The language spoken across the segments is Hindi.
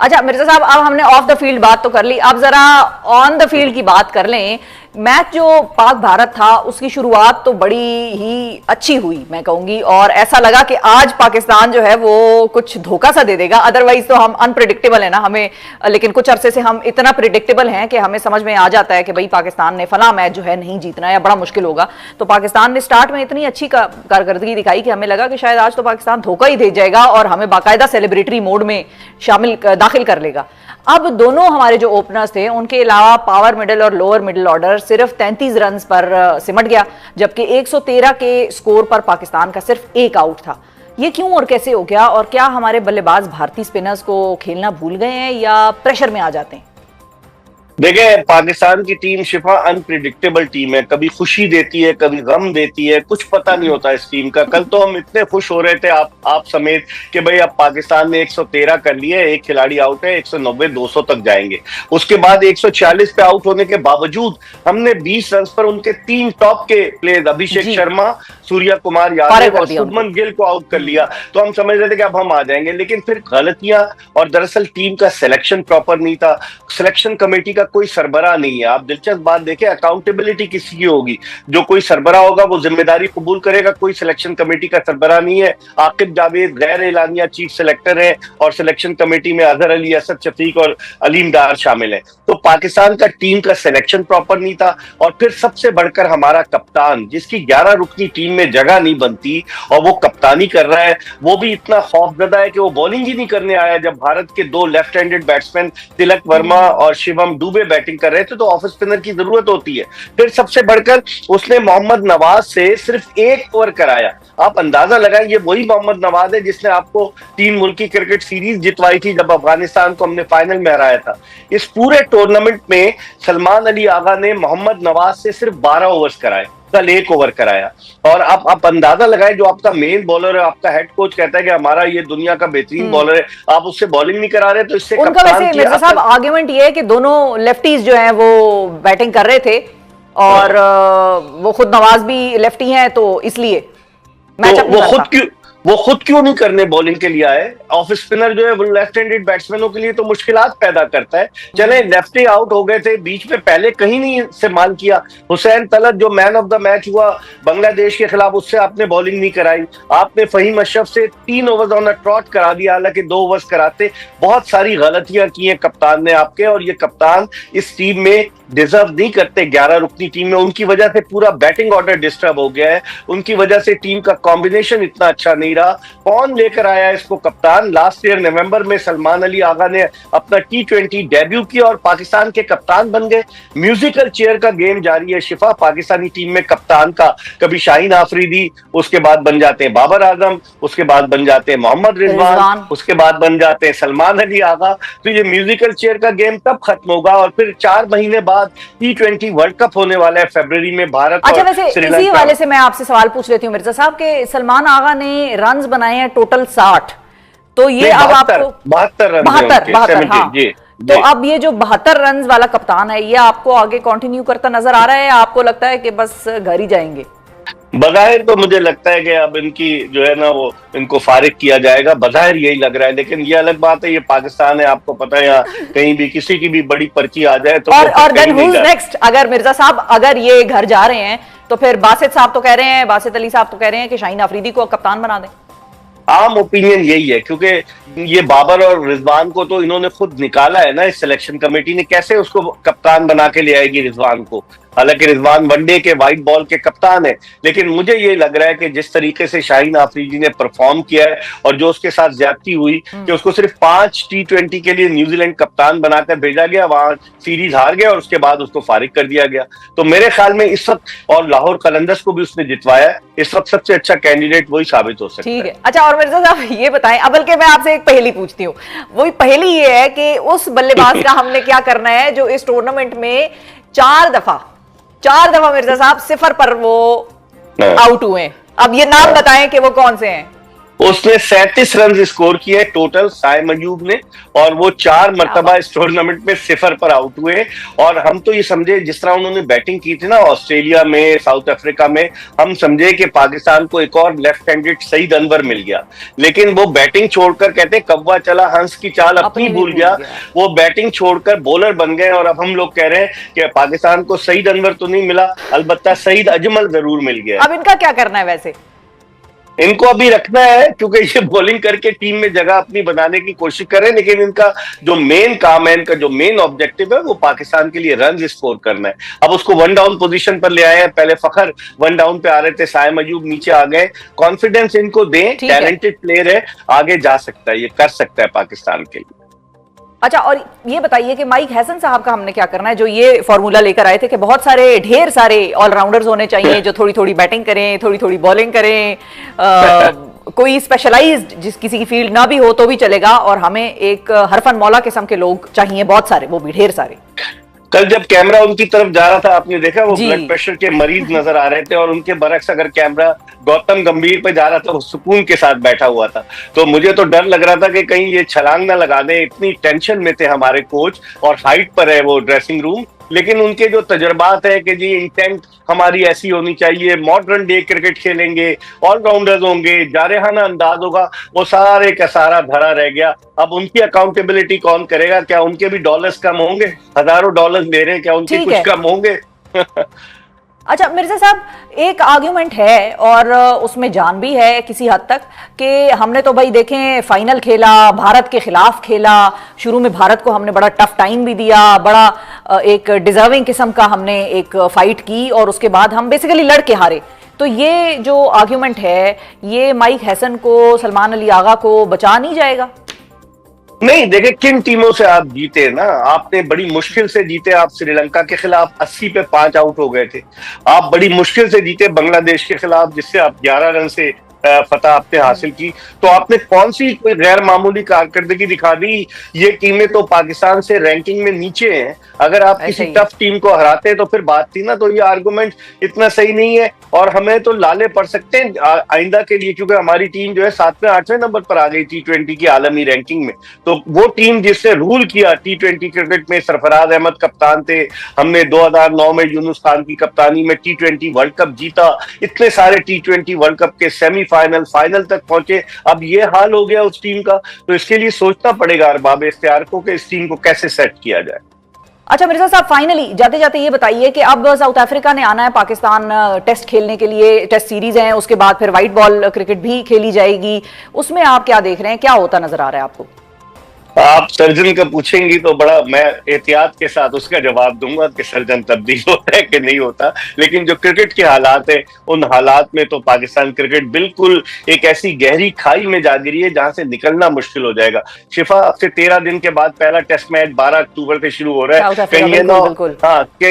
अच्छा मिर्जा साहब, अब हमने ऑफ द फील्ड बात तो कर ली, अब जरा ऑन द फील्ड की बात कर लें। मैच जो पाक भारत था उसकी शुरुआत तो बड़ी ही अच्छी हुई मैं कहूंगी, और ऐसा लगा कि आज पाकिस्तान जो है वो कुछ धोखा सा दे देगा। अदरवाइज तो हम अनप्रिडिक्टेबल है ना हमें, लेकिन कुछ अरसे से हम इतना प्रिडिक्टेबल हैं कि हमें समझ में आ जाता है कि भाई पाकिस्तान ने फला मैच जो है नहीं जीतना या बड़ा मुश्किल होगा। तो पाकिस्तान ने स्टार्ट में इतनी अच्छी कारकर्दगी दिखाई कि हमें लगा कि शायद आज तो पाकिस्तान धोखा ही दे जाएगा और हमें बाकायदा सेलिब्रेटरी मोड में दाखिल कर लेगा। अब दोनों हमारे जो ओपनर्स थे उनके अलावा पावर मिडिल और लोअर मिडिल ऑर्डर सिर्फ 33 रन पर सिमट गया, जबकि 113 के स्कोर पर पाकिस्तान का सिर्फ एक आउट था। ये क्यों और कैसे हो गया, और क्या हमारे बल्लेबाज भारतीय स्पिनर्स को खेलना भूल गए हैं या प्रेशर में आ जाते हैं? देखिए, पाकिस्तान की टीम शिफा अनप्रिडिक्टेबल टीम है, कभी खुशी देती है कभी गम देती है, कुछ पता नहीं होता इस टीम का। कल तो हम इतने खुश हो रहे थे आप समेत कि भाई अब पाकिस्तान ने 113 कर लिए, एक खिलाड़ी आउट है, 190 200 तक जाएंगे। उसके बाद 140 पे आउट होने के बावजूद हमने 20 रन पर उनके 3 टॉप के प्लेयर अभिषेक शर्मा, सूर्य कुमार यादव और शुभमन गिल को आउट कर लिया। तो हम समझ रहे थे कि अब हम आ जाएंगे, लेकिन फिर गलतियां, और दरअसल टीम का सिलेक्शन प्रॉपर नहीं था, सिलेक्शन कमेटी का कोई सरबराह नहीं है। आप दिलचस्प बात देखें, अकाउंटेबिलिटी किसी की होगी? जो कोई सरबराह होगा वो जिम्मेदारी कबूल करेगा। कोई सिलेक्शन कमेटी का सरबराह नहीं है। आकिब जावेद गैर एलानिया चीफ सिलेक्टर है और सिलेक्शन कमेटी में अजहर अली, असद शफीक और अलीम डार शामिल है। तो पाकिस्तान का टीम का सिलेक्शन प्रॉपर नहीं था। और फिर सबसे बढ़कर हमारा कप्तान, जिसकी 11 रुकनी टीम में जगह नहीं बनती और वो कप्तानी कर रहा है, वो भी इतना खौफजदा है कि वो बॉलिंग ही नहीं करने आया। जब भारत के 2 left handed batsman Tilak Varma और शिवम दुबे बैटिंग कर रहे थे तो ऑफ स्पिनर की जरूरत होती है। फिर सबसे बढ़कर उसने मोहम्मद नवाज से सिर्फ 1 ओवर कराया। आप अंदाजा लगाएं, ये वही मोहम्मद नवाज है जिसने आपको 3 मुल्की क्रिकेट सीरीज जितवाई थी जब अफगानिस्तान को हमने फाइनल में हराया था। इस पूरे टूर्नामेंट में सलमान अली आगा ने मोहम्मद नवाज से सिर्फ 12 ओवर्स कराए, कल 1 ओवर कराया। और आप अंदाजा लगाएं, जो आपका मेन बॉलर है, आपका हेड कोच कहता है कि हमारा ये दुनिया का बेहतरीन बॉलर है, आप उससे बॉलिंग नहीं करा रहे, तो इससे उनका वैसे मिर्जा साहब आर्ग्यूमेंट ये है कि दोनों लेफ्टीज जो हैं वो बैटिंग कर रहे थे और वो खुद नवाज भी लेफ्टी हैं, तो इसलिए मैचअप वो खुद क्यों नहीं करने बॉलिंग के लिए आए? ऑफ स्पिनर जो है वो लेफ्ट हैंडेड बैट्समैनों के लिए तो मुश्किलात पैदा करता है। चले लेफ्टी आउट हो गए थे, बीच में पहले कहीं नहीं इस्तेमाल किया। हुसैन तलत जो मैन ऑफ द मैच हुआ बांग्लादेश के खिलाफ, उससे आपने बॉलिंग नहीं कराई। आपने फहीम अशरफ से 3 ओवर्स ऑन अ ट्रॉट करा दिया, हालांकि 2 ओवर्स कराते। बहुत सारी गलतियां की हैं कप्तान ने आपके, और ये कप्तान इस टीम में डिजर्व नहीं करते। 11 रुकनी टीम में उनकी वजह से पूरा बैटिंग ऑर्डर डिस्टर्ब हो गया है, उनकी वजह से टीम का कॉम्बिनेशन इतना अच्छा नहीं रहा। कौन लेकर आया इसको कप्तान? लास्ट ईयर नवंबर में सलमान अली आगा ने अपना T20 डेब्यू किया और पाकिस्तान के कप्तान बन गए। म्यूजिकल चेयर का गेम जारी है शिफा पाकिस्तानी टीम में कप्तान का। कभी शाहीन आफरीदी, उसके बाद बन जाते हैं बाबर आजम, उसके बाद बन जाते हैं मोहम्मद रिजवान, उसके बाद बन जाते हैं सलमान अली आगा। तो ये म्यूजिकल चेयर का गेम तब खत्म होगा, और फिर 4 महीने बाद T20 वर्ल्ड कप होने वाला है फरवरी में भारत। अच्छा, वैसे इसी वाले से मैं आपसे सवाल पूछ लेती हूँ मिर्जा साहब के सलमान आगा ने रन्स बनाए हैं टोटल 60, तो ये अब आपको 72 हाँ, तो अब ये जो 72 रन वाला कप्तान है, ये आपको आगे कंटिन्यू करता नजर आ रहा है? आपको लगता है कि बस घर ही जाएंगे? बज़ाहिर तो मुझे लगता है कि अब इनकी जो है ना वो इनको फारिग किया जाएगा, बज़ाहिर यही लग रहा है। लेकिन ये अलग बात है, ये पाकिस्तान है, आपको पता है, यहाँ कहीं भी किसी की भी बड़ी पर्ची आ जाए तो और देन हूज नेक्स्ट? अगर मिर्जा साहब अगर ये घर जा रहे हैं तो फिर बासित साहब तो कह रहे हैं, बासित अली साहब तो कह रहे हैं कि शाहीन अफरीदी को कप्तान बना दें। आम ओपिनियन यही है, क्योंकि ये बाबर और रिजवान को तो इन्होंने खुद निकाला है ना इस सिलेक्शन कमेटी ने। कैसे उसको कप्तान बना के ले आएगी रिजवान को? हालांकि रिजवान वनडे के व्हाइट बॉल के कप्तान है, लेकिन मुझे ये लग रहा है कि जिस तरीके से शाहीन आफरीदी ने परफॉर्म किया है और जो उसके साथ ज्यादती हुई कि उसको सिर्फ 5 T20 के लिए न्यूजीलैंड कप्तान बनाकर भेजा गया, वहां सीरीज हार गया और उसके बाद उसको फारिग कर दिया गया। तो मेरे ख्याल में इस वक्त, और लाहौर कलंदर्स को भी उसने जितवाया, इस वक्त सबसे अच्छा कैंडिडेट वही साबित हो सकता है। ठीक है। अच्छा, और मिर्जा साहब ये बताएं, अबल के मैं आपसे एक पहेली पूछती हूँ। वही पहेली ये है कि उस बल्लेबाज का हमने क्या करना है जो इस टूर्नामेंट में 4 दफा मिर्जा साहब 0 पर वो आउट हुए। अब ये नाम बताएं कि वो कौन से हैं? उसने 37 रन स्कोर किए टोटल साइम अयूब ने, और वो 4 मरतबा इस टूर्नामेंट में 0 पर आउट हुए। और हम तो ये समझे जिस तरह उन्होंने बैटिंग की थी ना ऑस्ट्रेलिया में, साउथ अफ्रीका में, हम समझे कि पाकिस्तान को एक और लेफ्ट हैंडेड सईद अनवर मिल गया। लेकिन वो बैटिंग छोड़कर, कहते कौवा चला हंस की चाल अपनी भूल गया, वो बैटिंग छोड़कर बॉलर बन गए। और अब हम लोग कह रहे हैं कि पाकिस्तान को सईद अनवर तो नहीं मिला, अलबत्ता सईद अजमल जरूर मिल गया। अब इनका क्या करना है वैसे? इनको अभी रखना है, क्योंकि ये बॉलिंग करके टीम में जगह अपनी बनाने की कोशिश करें, लेकिन इनका जो मेन काम है, इनका जो मेन ऑब्जेक्टिव है, वो पाकिस्तान के लिए रन स्कोर करना है। अब उसको 1 डाउन पोजीशन पर ले आए हैं। पहले फखर 1 डाउन पे आ रहे थे, साइम अयूब नीचे आ गए। कॉन्फिडेंस इनको दें, टैलेंटेड प्लेयर है, आगे जा सकता है, ये कर सकता है पाकिस्तान के लिए। अच्छा, और ये बताइए कि माइक हैसन साहब का हमने क्या करना है, जो ये फॉर्मूला लेकर आए थे कि बहुत सारे ढेर सारे ऑलराउंडर्स होने चाहिए जो थोड़ी थोड़ी बैटिंग करें, थोड़ी थोड़ी बॉलिंग करें, कोई स्पेशलाइज्ड जिस किसी की फील्ड ना भी हो तो भी चलेगा, और हमें एक हरफन मौला किस्म के लोग चाहिए बहुत सारे, वो भी ढेर सारे। कल जब कैमरा उनकी तरफ जा रहा था, आपने देखा वो ब्लड प्रेशर के मरीज नजर आ रहे थे, और उनके बरक्स अगर कैमरा गौतम गंभीर पे जा रहा था, वो सुकून के साथ बैठा हुआ था। तो मुझे तो डर लग रहा था कि कहीं ये छलांग ना लगा दे, इतनी टेंशन में थे हमारे कोच, और हाइट पर है वो ड्रेसिंग रूम। लेकिन उनके जो तजुर्बात है कि जी इंटेंट हमारी ऐसी होनी चाहिए, मॉडर्न डे क्रिकेट खेलेंगे, ऑलराउंडर्स होंगे, जारहाना अंदाज होगा, वो सारे का सारा धरा रह गया। अब उनकी अकाउंटेबिलिटी कौन करेगा? क्या उनके भी डॉलर्स कम होंगे? हजारों डॉलर्स ले रहे हैं, क्या उनके कुछ कम होंगे? अच्छा मिर्जा साहब, एक आर्ग्यूमेंट है और उसमें जान भी है किसी हद तक कि हमने तो भाई देखें फाइनल खेला, भारत के खिलाफ खेला, शुरू में भारत को हमने बड़ा टफ टाइम भी दिया, बड़ा एक डिजर्विंग किस्म का हमने एक फाइट की, और उसके बाद हम बेसिकली लड़के हारे। तो ये जो आर्ग्यूमेंट है, ये माइक हैसन को, सलमान अली आगा को बचा नहीं जाएगा? नहीं, देखे किन टीमों से आप जीते ना, आपने बड़ी मुश्किल से जीते। आप श्रीलंका के खिलाफ 80 पे 5 आउट हो गए थे। आप बड़ी मुश्किल से जीते बांग्लादेश के खिलाफ, जिससे आप 11 रन से फतह आपने हासिल की। तो आपने कौन सी कोई गैर मामूली कारकर्दगी दिखा दी? ये टीमें तो पाकिस्तान से रैंकिंग में नीचे हैं। अगर आप किसी टफ टीम को हराते हैं तो फिर बात थी ना। तो ये आर्गुमेंट इतना सही नहीं है, और हमें तो लाले पड़ सकते हैं आइंदा के लिए, क्योंकि हमारी टीम जो है 7वें 8वें नंबर पर आ गई T20 की आलमी रैंकिंग में। तो वो टीम जिससे रूल किया T20 क्रिकेट में, सरफराज अहमद कप्तान थे, हमने 2009 में यूनुस खान की कप्तानी में T20 वर्ल्ड कप जीता, इतने सारे T20 वर्ल्ड कप के सेमीफाइनल, फाइनल तक पहुंचे। अब ये हाल हो गया उस टीम का, तो इसके लिए सोचना पड़ेगा अरबाब इख्तियार को कि इस टीम को कैसे सेट किया जाए। अच्छा मिर्जा साहब, फाइनली जाते जाते ये बताइए कि अब साउथ अफ्रीका ने आना है पाकिस्तान टेस्ट खेलने के लिए, टेस्ट सीरीज है, उसके बाद फिर व्हाइट बॉल क्रिकेट भी खेली जाएगी, उसमें आप क्या देख रहे हैं, क्या होता नजर आ रहा है आपको? आप सर्जन का पूछेंगी तो बड़ा मैं एहतियात के साथ उसका जवाब दूंगा कि सर्जन तब्दील होता है कि नहीं होता। लेकिन जो क्रिकेट के हालात है, उन हालात में तो पाकिस्तान क्रिकेट बिल्कुल एक ऐसी गहरी खाई में जा गिरी है जहां से निकलना मुश्किल हो जाएगा। शिफा, अब से 13 दिन के बाद पहला टेस्ट मैच 12 अक्टूबर से शुरू हो रहा है। कहीं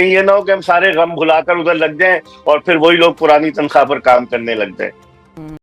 ये ना हो कि हम सारे गम भुलाकर उधर लग जाएं और फिर वही लोग पुरानी तनख्वाह पर काम करने लग जाए।